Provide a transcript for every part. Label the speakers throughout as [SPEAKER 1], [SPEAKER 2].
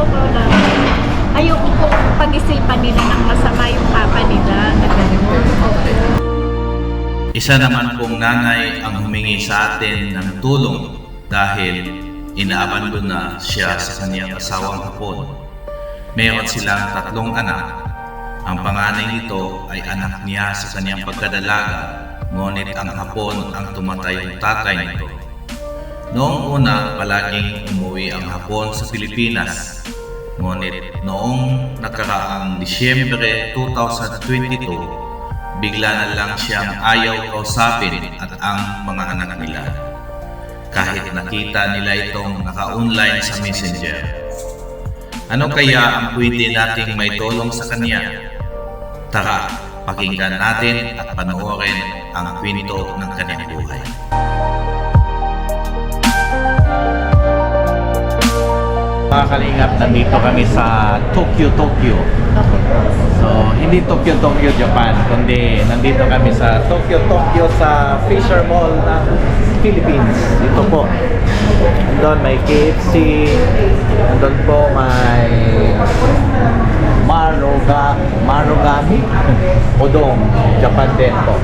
[SPEAKER 1] ayoko na. Ayoko po pag-isipan nila ng masama yung papa nila.
[SPEAKER 2] Isa naman pong nanay ang humingi sa atin ng tulong dahil inaabandon na siya sa kanyang asawang hapon. Meron silang 3 anak. Ang panganay nito ay anak niya sa kanyang pagkadalaga, ngunit ang hapon ang tumatayong tatay nito. Noong una, palaging umuwi ang hapon sa Pilipinas. Ngunit noong nakaraang Disyembre 2022, bigla na lang siyang ayaw kausapin at ang mga anak nila. Kahit nakita nila itong naka-online sa Messenger. Ano kaya ang pwede nating may tulong sa kanya? Tara, pakinggan natin at panoorin ang kwento ng kanyang buhay. Mga kalingap, nandito kami sa Tokyo. So, hindi Tokyo, Japan, kundi nandito kami sa Tokyo sa Fisher Mall ng Philippines. Dito po. Doon may KFC, doon po may Marugami Udon, Japan din po.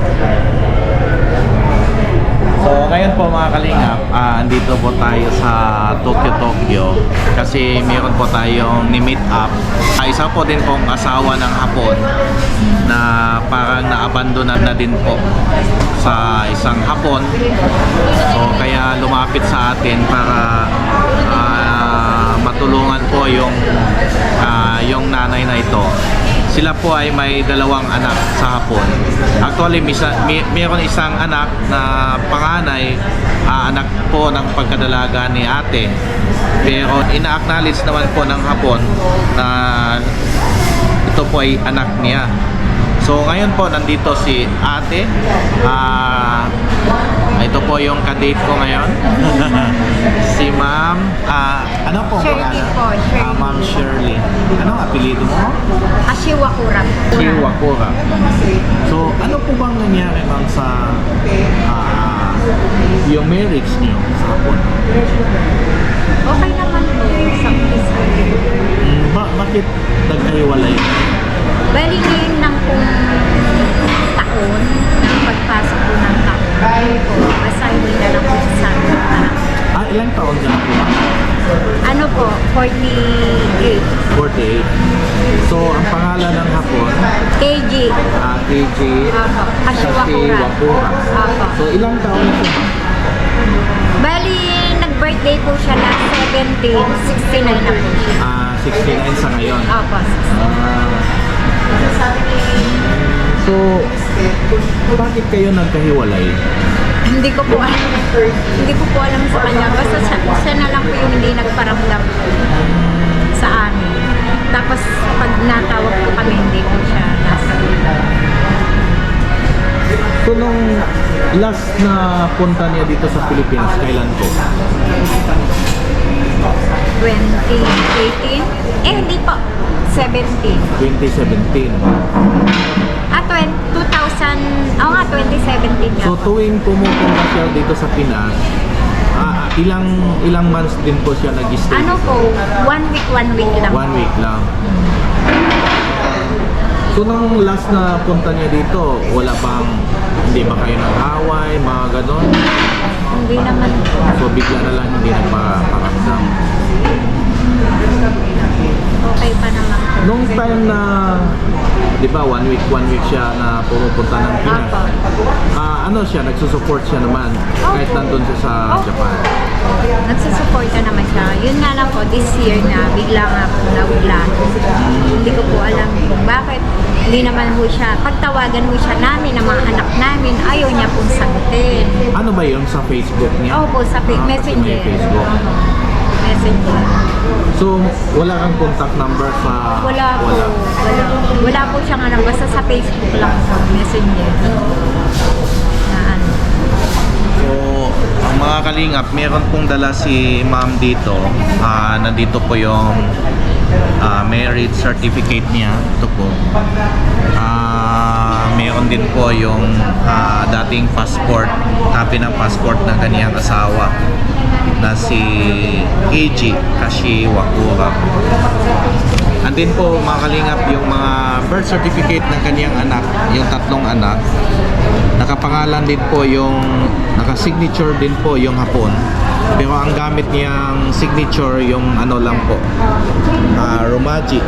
[SPEAKER 2] So ngayon po mga kalingap, andito po tayo sa Tokyo kasi meron po tayong ni-meet up. Isa po din pong asawa ng hapon na parang na-abandonan na din po sa isang hapon. So kaya lumapit sa atin para matulungan po yung nanay na ito. Sila po ay may 2 anak sa hapon. Actually, mayroon isang anak na panganay, anak po ng pagkadalaga ni ate. Pero ina-acknowledge naman po ng hapon na ito po ay anak niya. So ngayon po nandito si ate. Ito po yung kadate ko ngayon. Si ma'am, ano po?
[SPEAKER 1] Shirley po, Shirley.
[SPEAKER 2] Ma'am Shirley. Anong apelido mo?
[SPEAKER 1] Ashiwakura po.
[SPEAKER 2] Chiwakura. So, ano po bang nangyari ma'am sa yung marriage niyo sa hapon?
[SPEAKER 1] Okay naman po sa umpisa.
[SPEAKER 2] Bakit nagkahiwalay?
[SPEAKER 1] Bali ngayon ng pong taon, ng pagpasok po ng taon. Po, basta hindi na lang po sa anak.
[SPEAKER 2] Ilang taon ka na po?
[SPEAKER 1] Ano po, 48.
[SPEAKER 2] 48. So, ang pangalan ng hapon?
[SPEAKER 1] KG.
[SPEAKER 2] KG.
[SPEAKER 1] Opo. Ashiwakura.
[SPEAKER 2] Ashiwakura.
[SPEAKER 1] Opo.
[SPEAKER 2] So, ilang taon na po?
[SPEAKER 1] Bali, nag-birthday po siya last 17, 69 na po siya.
[SPEAKER 2] 69 sa ngayon.
[SPEAKER 1] Opo.
[SPEAKER 2] So, bakit kayo nagkahiwalay?
[SPEAKER 1] Hindi ko po alam. Hindi ko po alam sa kanya. Basta siya na lang po yung hindi nagparamdam sa amin. Tapos, pag natawag po kami, hindi po siya nasa.
[SPEAKER 2] So, nung last na punta niya dito sa Pilipinas, kailan po?
[SPEAKER 1] 2018? Hindi po. 17.
[SPEAKER 2] 2017.
[SPEAKER 1] 2000, oo nga, 2017 nga.
[SPEAKER 2] So, tuwing pumupunta siya dito sa Pinas, ilang months din po siya nag-stay?
[SPEAKER 1] Ano po, 1 week lang.
[SPEAKER 2] 1 week lang. So, nung last na punta niya dito, wala bang, hindi ba kayo nag-away, mga ganon?
[SPEAKER 1] Hindi naman po.
[SPEAKER 2] So, bigla na lang hindi nagpaparamdam.
[SPEAKER 1] Okay pa naman po.
[SPEAKER 2] Nung time na, di ba, 1 week siya na pumupunta ng Pinas.
[SPEAKER 1] Apo.
[SPEAKER 2] Ano siya, nagsusupport siya naman kahit nandun siya sa Japan.
[SPEAKER 1] Nagsusuporta naman siya. Yun nga lang po, this year na bigla nga po nawala. Hindi ko po alam kung bakit. Hindi naman po siya, pagtawagan mo siya namin, ng mga anak namin, ayaw niya pong sagutin.
[SPEAKER 2] Ano ba yun sa Facebook niya?
[SPEAKER 1] Opo, sa
[SPEAKER 2] Kasi may
[SPEAKER 1] Messenger.
[SPEAKER 2] Facebook.
[SPEAKER 1] Messenger.
[SPEAKER 2] So, wala kang contact number sa...
[SPEAKER 1] Wala po. Wala po siya nga lang. Basta sa Facebook lang po. Messenger. Na ano.
[SPEAKER 2] So, ang mga kalingap, meron pong dala si ma'am dito. Nandito po yung marriage certificate niya. Ito po. Meron din po yung dating passport, copy ng passport ng kaniyang asawa. na si Keiji Kashiwakura. Andin po mga kalingap yung mga birth certificate ng kanyang anak, yung tatlong anak. Nakapangalan din po yung, naka-signature din po yung Hapon. Pero ang gamit niyang signature yung ano lang po, Romaji.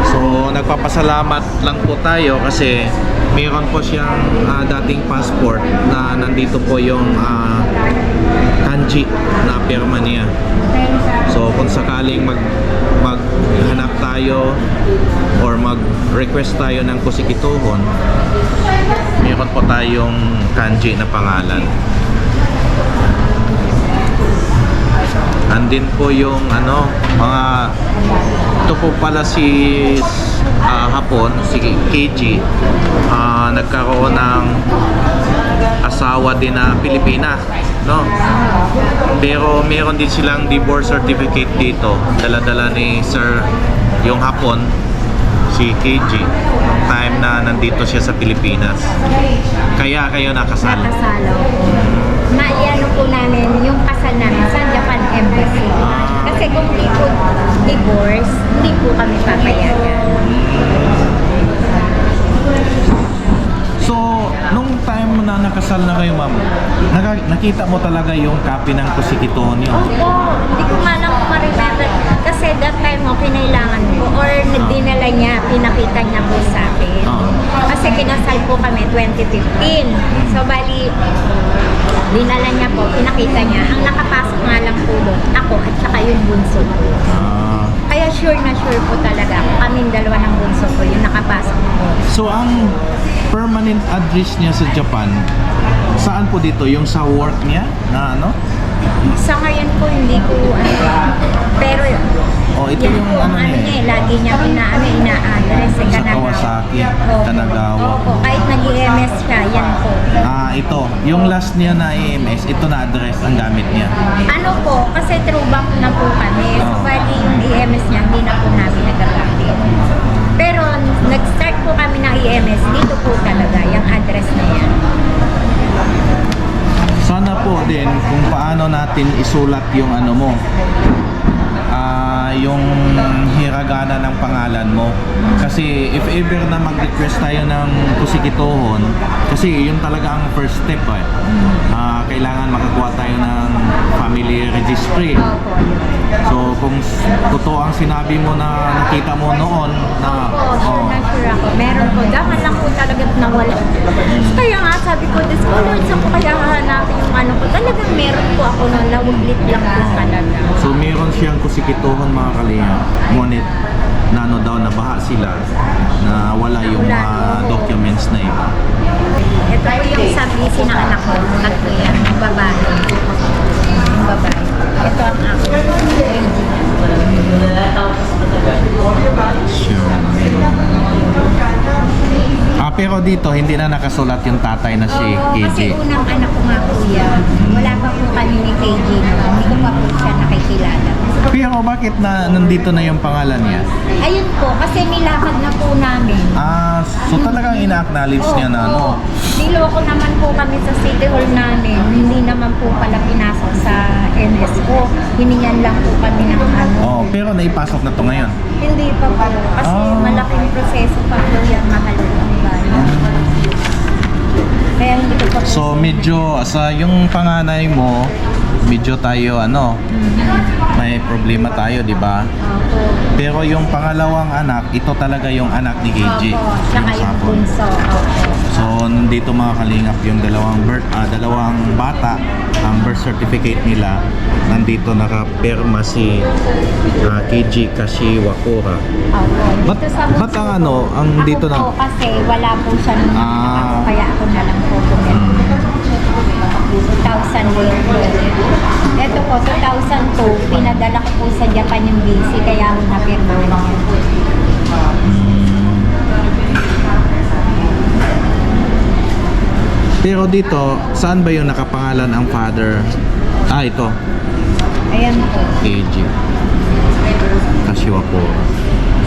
[SPEAKER 2] So nagpapasalamat lang po tayo kasi mayroon po siyang dating passport na nandito po yung kanji na pirma niya. So kung sakaling maghanap tayo or mag-request tayo ng kusikituhon, mayroon po tayong kanji na pangalan. Andin po yung ano, mga ito po pala si Hapon, si Keiji, nagkaroon ng asawa din na Pilipina, no? Pero meron din silang divorce certificate dito, dala-dala ni Sir yung Hapon, si Keiji, nung time na nandito siya sa Pilipinas. Kaya kayo nakasal.
[SPEAKER 1] Nakasalo po. Maiano po namin yung kasal namin sa Japan Embassy. Kasi kung di po divorce, hindi po kami papayagan.
[SPEAKER 2] So, nung time na nakasal na kayo, ma'am, nakita mo talaga yung copy ng kusikituhon niyo?
[SPEAKER 1] Opo, hindi ko nga lang ma-remember. Kasi that time mo, kinailangan ko or dinala niya, pinakita niya po sa akin. Kasi kinasal po kami 2015. So, bali, dinala niya po, pinakita niya. Ang nakapasok nga lang po doon, ako at saka yung bunso ko. Kaya sure na sure po talaga ako. Kaming dalawa ng bunso ko, yung nakapasok po.
[SPEAKER 2] So, ang permanent address niya sa Japan, saan po dito? Yung sa work niya na ano?
[SPEAKER 1] Sa ngayon po, hindi ko pero
[SPEAKER 2] Oh, ito
[SPEAKER 1] yan
[SPEAKER 2] yung
[SPEAKER 1] po,
[SPEAKER 2] ano niya eh.
[SPEAKER 1] lagi niya ina-address sa
[SPEAKER 2] Sa
[SPEAKER 1] Kanagawa.
[SPEAKER 2] Kawasaki,
[SPEAKER 1] Opo.
[SPEAKER 2] Kanagawa.
[SPEAKER 1] Opo, kahit nag-EMS siya, yan po.
[SPEAKER 2] Ito. Yung last niya na EMS, ito na address ang gamit niya.
[SPEAKER 1] Ano po, kasi true bank na po kami. So, bali yung EMS niya, hindi na po namin nag-update. Pero, nag-start po kami ng EMS, dito po talaga, yung address na yan.
[SPEAKER 2] Sana po din kung paano natin isulat yung ano mo, yung hiragana ng pangalan mo. Kasi if ever na mag-request tayo ng kusikituhon, kasi yun talaga ang first step eh. Kailangan makakuha tayo ng family registry.
[SPEAKER 1] Opo.
[SPEAKER 2] So kung totoo ang sinabi mo na nakita mo noon na
[SPEAKER 1] Opo, sure na sure ako. Meron po. Dahan lang po talaga nawala. Kaya nga sabi ko, this ko Lord, saan ko kaya hahanapin yung ano ko? Talagang meron po ako noon, nawaglit lang po talaga.
[SPEAKER 2] so meron siyang kusikituhon mga kalinga. Ngunit na ano daw nabaha sila na wala yung documents na iba.
[SPEAKER 1] Ito po yung sabi ng anak ko, tatlo yan, yung babae. Yung babae. Ito ang ako.
[SPEAKER 2] Pero dito hindi na nakasulat yung tatay na si
[SPEAKER 1] Oo, kasi
[SPEAKER 2] KJ.
[SPEAKER 1] unang anak ko nga kuya, wala pa po kami ni KJ. Hindi ko pa po siya nakikilala.
[SPEAKER 2] Pero bakit na nandito na yung pangalan niya?
[SPEAKER 1] Ayun po, kasi nilakad na po namin.
[SPEAKER 2] So talagang ina-acknowledge niya na ano.
[SPEAKER 1] Niloko naman po kami sa City Hall namin. Hindi naman po pala pinasok sa NSO. Hiningan lang po kami ng ano.
[SPEAKER 2] Oh, pero naipasok na to ngayon.
[SPEAKER 1] Hindi pa po. Kasi malaking proseso pa po yung mahal ng bayan. Kaya hindi ko pa po.
[SPEAKER 2] So medyo sa yung panganay mo, medyo tayo ano, may problema tayo, di ba?
[SPEAKER 1] Opo.
[SPEAKER 2] Pero yung pangalawang anak, ito talaga yung anak ni KJ.
[SPEAKER 1] Opo. Saka yung
[SPEAKER 2] Hapon.
[SPEAKER 1] bunso. Opo.
[SPEAKER 2] So nandito mga kalingap yung dalawang bata, ang birth certificate nila. Nandito nakapirma si KJ Kashiwakura.
[SPEAKER 1] Opo.
[SPEAKER 2] Ba't ang ano, ang
[SPEAKER 1] Ako
[SPEAKER 2] dito
[SPEAKER 1] po,
[SPEAKER 2] na?
[SPEAKER 1] kasi wala po siya nung nakita ko, kaya ako na lang po pumirma. 2008 po. Ito po, 2002, pinadala ko po sa Japan yung BC, kaya ako napirma niya.
[SPEAKER 2] Pero dito, saan ba yung nakapangalan ang father? Ito.
[SPEAKER 1] Ayan po.
[SPEAKER 2] KJ Kashiwakura.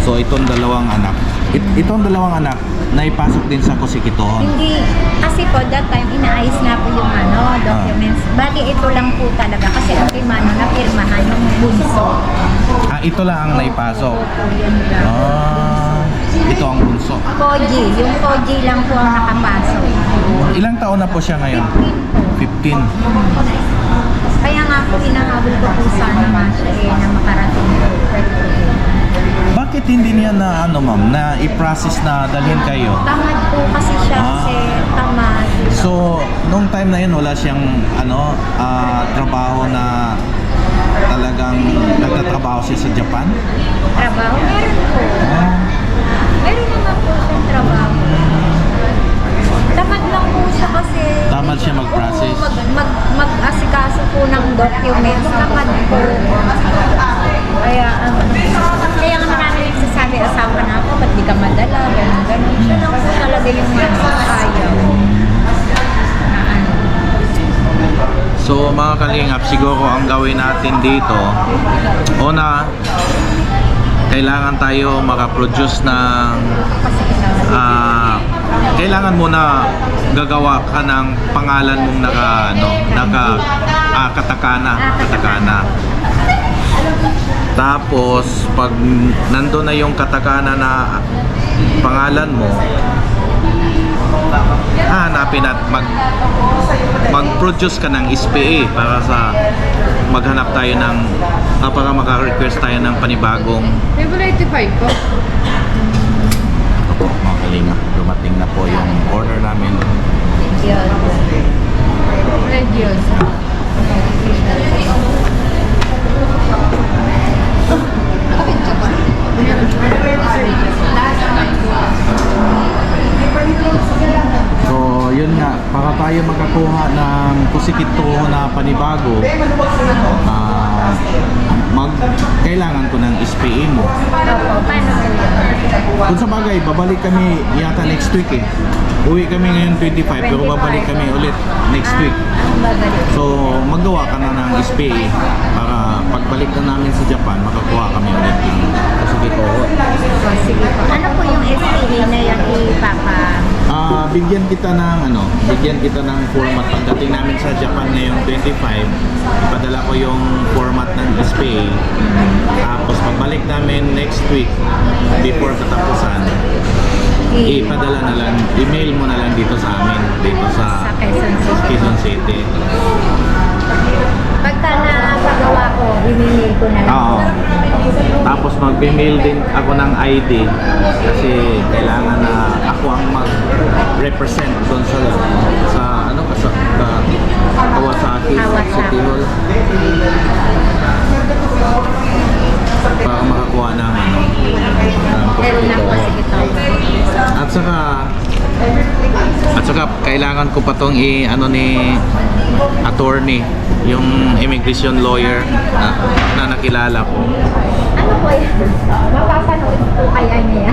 [SPEAKER 2] So itong dalawang anak, itong dalawang anak naipasok din sa kusikituhon.
[SPEAKER 1] Hindi, kasi po that time inaayos na po yung documents. Bali lang po talaga kasi ang Timano napirmahan yung bunso.
[SPEAKER 2] Ito lang ang naipasok.
[SPEAKER 1] Opo, yun lang.
[SPEAKER 2] Ito ang bunso.
[SPEAKER 1] Koji, yung Koji lang po ang nakapasok.
[SPEAKER 2] Ilang taon na po siya ngayon? 15.
[SPEAKER 1] Kaya nga po inahabol ko po sana nga siya na makarating po.
[SPEAKER 2] Bakit hindi niya na ma'am, na i-process na dalhin kayo?
[SPEAKER 1] Tamad po kasi siya kasi tamad.
[SPEAKER 2] So, nung time na yun, wala siyang trabaho na talagang nagtatrabaho siya sa Japan?
[SPEAKER 1] Trabaho? Meron po. Meron naman po siyang trabaho. Tamad lang po siya kasi...
[SPEAKER 2] Tamad siya mag-process?
[SPEAKER 1] Oo, mag-asikaso po ng documents. Tamad po. Kaya nga marami nagsasabi, asawa na ako, ba't di ka madala, gano'n. Siya lang po talaga yung ayaw.
[SPEAKER 2] So mga kalingap, siguro ang gawin natin dito, una, kailangan tayo makaproduce ng kailangan muna gagawa ka ng pangalan mong katakana. Tapos pag nandun na yung katakana na pangalan mo, hanapin at mag-produce ka ng SPA para sa maghanap tayo ng para maka-request tayo ng panibagong
[SPEAKER 3] Level 85 po.
[SPEAKER 2] mga kalinga. Dumating na po yung order namin.
[SPEAKER 3] Radios.
[SPEAKER 2] So yun nga, para tayo makakuha ng kusikito na panibago, kailangan ko ng SPA mo.
[SPEAKER 1] Opo, paano po yun?
[SPEAKER 2] Kung sa bagay, babalik kami yata next week eh. Uwi kami ngayon 25 pero babalik kami ulit next week.
[SPEAKER 1] Ang babalik.
[SPEAKER 2] So magawa ka na ng SPA para pagbalik na namin sa Japan, makakuha kami ulit ng kusikito.
[SPEAKER 1] O, sige po. Ano po yung SPA na yan
[SPEAKER 2] Bigyan kita ng format pagdating namin sa Japan ngayong 25. Ipadala ko yung format ng SPA. Tapos pagbalik namin next week before katapusan, ipadala na lang, email mo na lang dito sa amin, dito sa Quezon City.
[SPEAKER 1] Pagka napagawa ko, i-mail ko na lang.
[SPEAKER 2] Oo. Tapos mag-email din ako ng ID kasi kailangan na ako ang mag-represent doon sa Kawasaki City Hall para makakuha ng
[SPEAKER 1] Meron lang po sige to.
[SPEAKER 2] At saka kailangan ko pa tong ni attorney, yung immigration lawyer na nakilala ko.
[SPEAKER 1] Ano po yan? Mapapanood po kaya niya?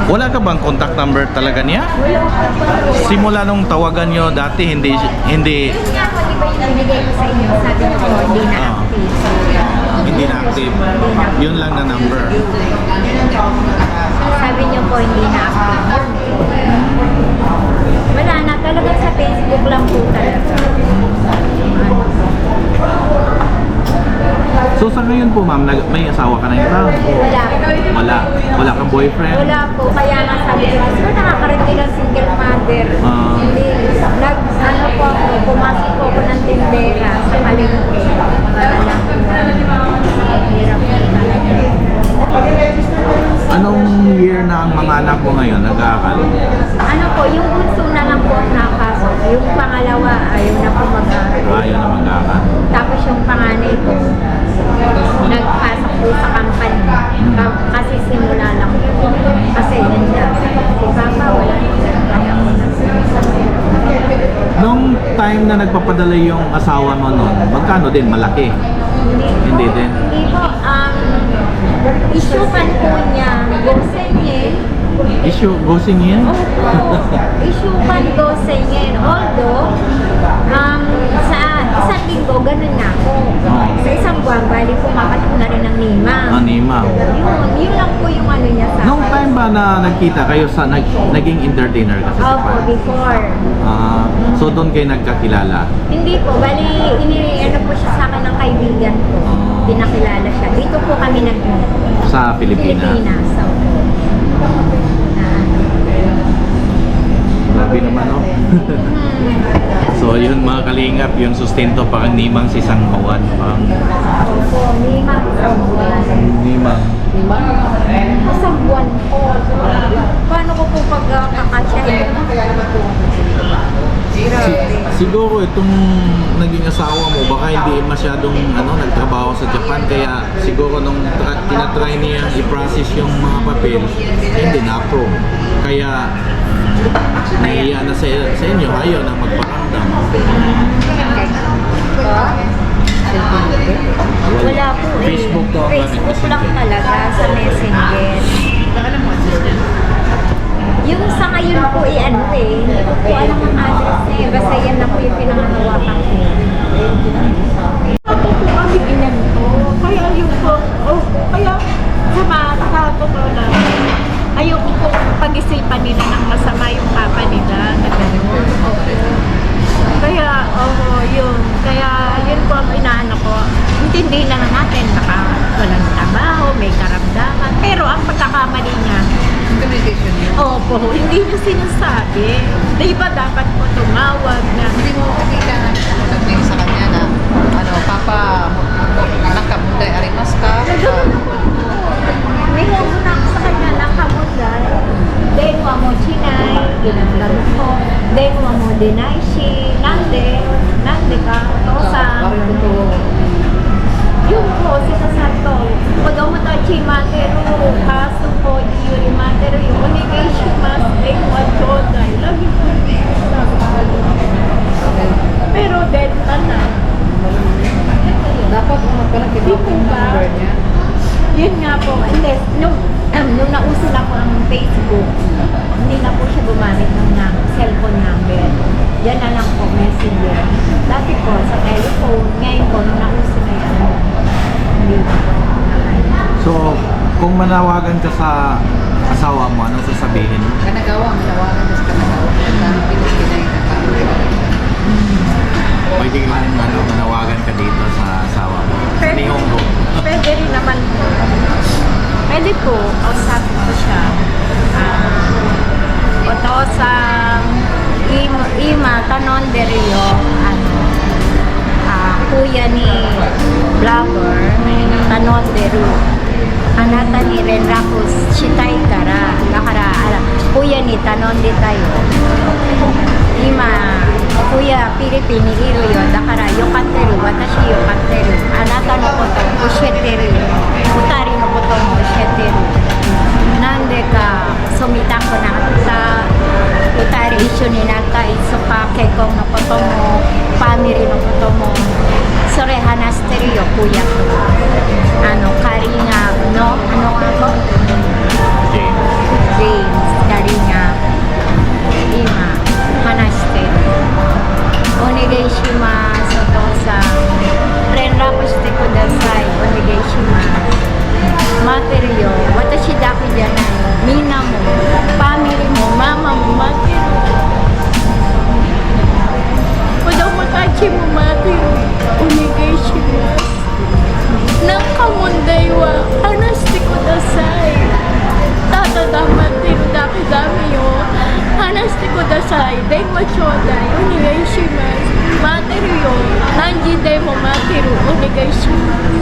[SPEAKER 2] Wala ka bang contact number talaga niya?
[SPEAKER 1] Wala po.
[SPEAKER 2] Simula nung tawagan nyo dati, hindi
[SPEAKER 1] Yun nga po, di ba yung binigay ko sa inyo? Sabi niyo po, hindi na active.
[SPEAKER 2] hindi na active. Yun lang na number.
[SPEAKER 1] Sabi niyo po, hindi na active. Wala na, talagang sa Facebook lang po talaga.
[SPEAKER 2] So sa ngayon po ma'am, may asawa ka na ito?
[SPEAKER 1] Wala.
[SPEAKER 2] Wala kang boyfriend?
[SPEAKER 1] Wala po, kaya nga sabi ko, siguro nakakarating ng single mother. Hindi, po ako, pumasok po ako ng tindera sa palengke. Para lang po, hirap po talaga.
[SPEAKER 2] Anong year na ang mga anak mo ngayon nag-aaral?
[SPEAKER 1] Ano po, yung bunso na lang po ang napasok. Yung pangalawa, ayaw na po mag-aaral.
[SPEAKER 2] Ayaw na mag-aaral.
[SPEAKER 1] Tapos yung panganay ko, nagpasok po sa company. Kasi simula lang po. Kasi yun na. Si Papa, wala na. Kaya ko na.
[SPEAKER 2] Nung time na nagpapadala yung asawa mo noon, magkano din? Malaki? Hindi din?
[SPEAKER 1] Hindi po. Isyukan po niya. Gosengin.
[SPEAKER 2] Gosingin?
[SPEAKER 1] Opo. Isyukan Gosengin. Although, sa isang linggo, ganun na ako. Sa isang buwan, bali pumapat ko na rin ng Nima.
[SPEAKER 2] Anima.
[SPEAKER 1] Yun lang po yung ano niya sa
[SPEAKER 2] Nung
[SPEAKER 4] time ba na nagkita kayo sa naging entertainer ka sa
[SPEAKER 1] Opo,
[SPEAKER 4] Japan?
[SPEAKER 1] before.
[SPEAKER 4] So doon kayo nagkakilala?
[SPEAKER 1] Hindi po, bali, ano po siya sa akin ng kaibigan ko. Pinakilala siya. Dito po kami
[SPEAKER 4] Sa Pilipinas?
[SPEAKER 1] Pilipinas. So,
[SPEAKER 4] Grabe naman, no? So yun mga kalingap, yung sustento parang nimang si Sang Bawan. Parang
[SPEAKER 1] opo, Mima, isang buwan.
[SPEAKER 4] nimang.
[SPEAKER 1] Isang buwan po. Paano ko po pagkakasya?
[SPEAKER 4] Siguro itong naging asawa mo, baka hindi masyadong nagtrabaho sa Japan, kaya siguro nung tinatry niya i-process yung mga papel, hindi na-approve. Kaya nahiya na sa inyo, ayaw na magparamdam.
[SPEAKER 1] Wala po eh.
[SPEAKER 4] Facebook to ang gamit
[SPEAKER 1] Facebook
[SPEAKER 4] messenger.
[SPEAKER 1] lang talaga sa Messenger. Yung sa ngayon po hindi ko po alam ang address niya. Basta yan lang po yung pinangahawakan ko. Ito po kami ginanto. Kaya yung po, kaya sa totoo lang, ayoko po pag-isipan nila ng masama yung papa nila na gano'n. Kaya, yun. Kaya, yun po ang inaano ko. Intindi na natin, baka walang trabaho, may karamdaman. Pero ang pagkakamali niya,
[SPEAKER 3] Communication yun.
[SPEAKER 1] opo, hindi niya sinasabi. Di ba dapat po tumawag na,
[SPEAKER 3] Hindi mo makikita na sabihin sa kanya na, Papa, nakamunday arimas ka.
[SPEAKER 1] may huwag na ako sa kanya nakamunday. Denwa mo chinay, ginagano ko. Denwa mo dinaishi, nande ka, tosa.
[SPEAKER 3] Bakit ko
[SPEAKER 1] Yung po, sinasato, pag-amatachi materu, kaso po, yuri materu, yung onegaishimasu, denwa choday. Lagi po pero denta na.
[SPEAKER 3] dapat magkaroon kita
[SPEAKER 1] Yung
[SPEAKER 3] ng
[SPEAKER 1] ba?
[SPEAKER 3] number niya.
[SPEAKER 1] Yun nga po, unless, nung nauso na po ang Facebook, hindi na po siya gumamit ng cellphone number. Yan na lang po, messenger. Dati po, sa telephone, ngayon po, nung nauso na yan, hindi na po.
[SPEAKER 4] So, kung manawagan ka sa asawa mo, anong sasabihin mo?
[SPEAKER 3] Kanagawa, manawagan ka sa kanagawa. Dami Pilipinay na
[SPEAKER 4] Pwede kang manawagan ka dito sa asawa mo. Sa Nihongo.
[SPEAKER 1] Pwede rin naman po. Pwede po, kausapin ko siya. Otosang ima tanon deriyo kuya ni vlogger tanon deru anata ni renrakus shitai kara dakara kuya ni tanon de tayo ima kuya Pilipini iru yo dakara yokatteru watashi yokatteru anata no koto oshieteru utari no koto mo oshieteru nande ka sumitako na ata utari isyo ni nakai soka kekong no koto mo family no koto mo sore hanasteru yo kuya ko karinga no ako James karinga ima hanasteru onegai shimasu otou-san renraku shite kudasai onegai shimasu materu yo watashi dake janai minna mo family mo mama mo materu kodomo tachi mo materu onegai shimasu nakamunday wa hanashite kudasai tata da materu dake dami yo hanashite kudasai denwa chodai onegai shimasu materu yo nanji de mo materu onegai shimasu.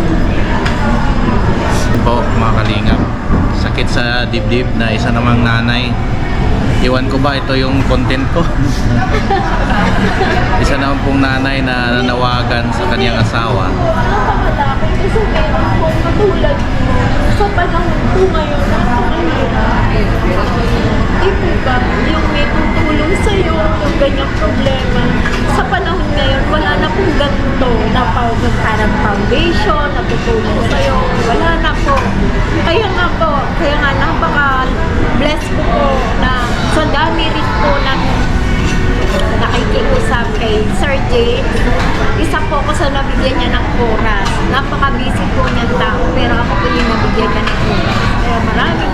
[SPEAKER 4] Po mga kalingap, sakit sa dibdib na isa namang nanay. Iwan ko ba ito yung content ko? Isa naman pong nanay na nanawagan sa kanyang asawa.
[SPEAKER 1] Napakadami kasi meron po katulad mo sa panahon po ngayon napakahirap. Di po ba yung may tutulong sa'yo yung ganyang problema sa panahon ngayon wala na pong ganito na parang foundation na tutulong sa'yo wala na po kaya nga napaka-bless ko po na sa dami rin po ng nakikiusap kay Sir James. Isa po ako sa nabigyan niya ng oras. Napaka-busy po niyang tao, pero ako po yung nabigyan niya ng oras. Kaya maraming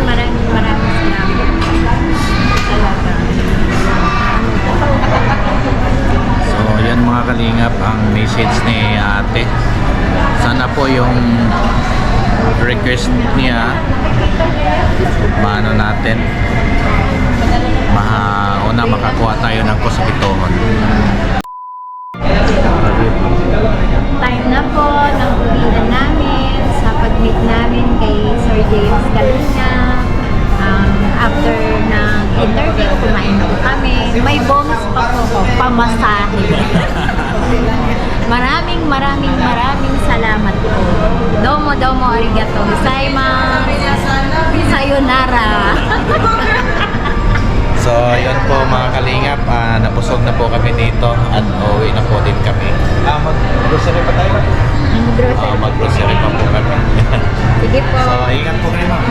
[SPEAKER 1] talaga.
[SPEAKER 4] So, yan mga kalingap ang message ni ate. Sana po yung request niya maano natin makakuha tayo ng kusapitohon.
[SPEAKER 1] Time na po ng uwian namin sa pag-meet namin kay Sir James Galina. After ng interview, kumain po kami. May bonus pa po ko, pamasahe. Maraming salamat po. Domo arigato gozaimasu. Sayonara.
[SPEAKER 4] So, yun po mga kalingap, napusog na po kami dito at uuwi na po din kami. Mag-grocery pa tayo?
[SPEAKER 1] Grocery.
[SPEAKER 4] Mag-grocery pa po kami.
[SPEAKER 1] Sige po.
[SPEAKER 4] So, ingat po kayo ma'am.